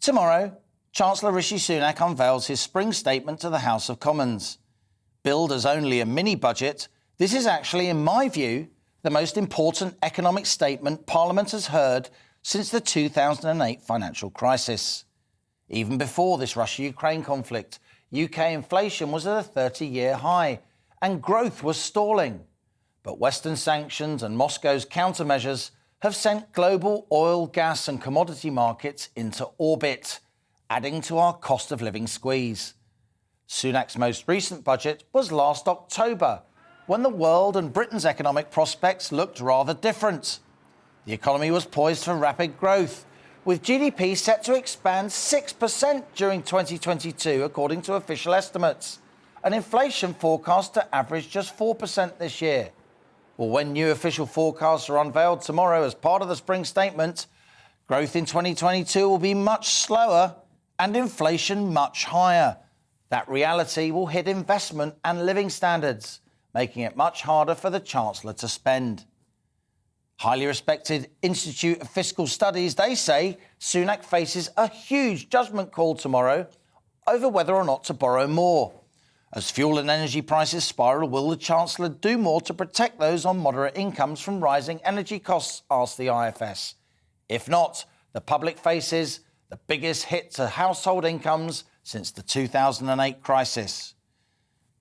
Tomorrow, Chancellor Rishi Sunak unveils his spring statement to the House of Commons. Billed as only a mini-budget, this is actually, in my view, the most important economic statement Parliament has heard since the 2008 financial crisis. Even before this Russia-Ukraine conflict, UK inflation was at a 30-year high and growth was stalling. But Western sanctions and Moscow's countermeasures have sent global oil, gas and commodity markets into orbit, adding to our cost of living squeeze. Sunak's most recent budget was last October, when the world and Britain's economic prospects looked rather different. The economy was poised for rapid growth, with GDP set to expand 6% during 2022, according to official estimates, and inflation forecast to average just 4% this year. Well, when new official forecasts are unveiled tomorrow as part of the spring statement, growth in 2022 will be much slower and inflation much higher. That reality will hit investment and living standards, making it much harder for the Chancellor to spend. Highly respected Institute of Fiscal Studies, they say Sunak faces a huge judgment call tomorrow over whether or not to borrow more. As fuel and energy prices spiral, will the Chancellor do more to protect those on moderate incomes from rising energy costs, asked the IFS. If not, the public faces the biggest hit to household incomes since the 2008 crisis.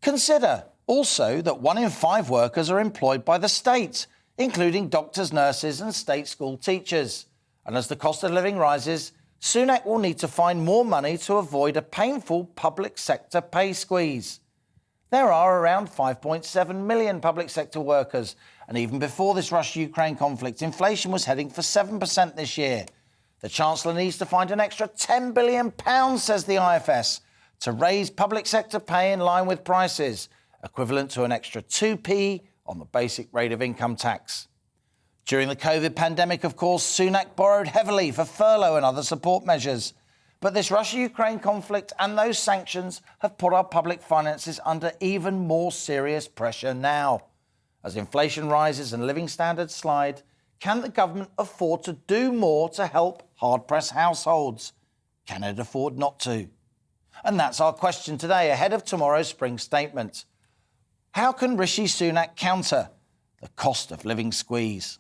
Consider also that 1 in 5 workers are employed by the state, including doctors, nurses and state school teachers. And as the cost of living rises, Sunak will need to find more money to avoid a painful public sector pay squeeze. There are around 5.7 million public sector workers, and even before this Russia-Ukraine conflict, inflation was heading for 7% this year. The Chancellor needs to find an extra £10 billion, says the IFS, to raise public sector pay in line with prices, equivalent to an extra 2p on the basic rate of income tax. During the COVID pandemic, of course, Sunak borrowed heavily for furlough and other support measures. But this Russia-Ukraine conflict and those sanctions have put our public finances under even more serious pressure now. As inflation rises and living standards slide, can the government afford to do more to help hard-pressed households? Can it afford not to? And that's our question today, ahead of tomorrow's spring statement. How can Rishi Sunak counter the cost of living squeeze?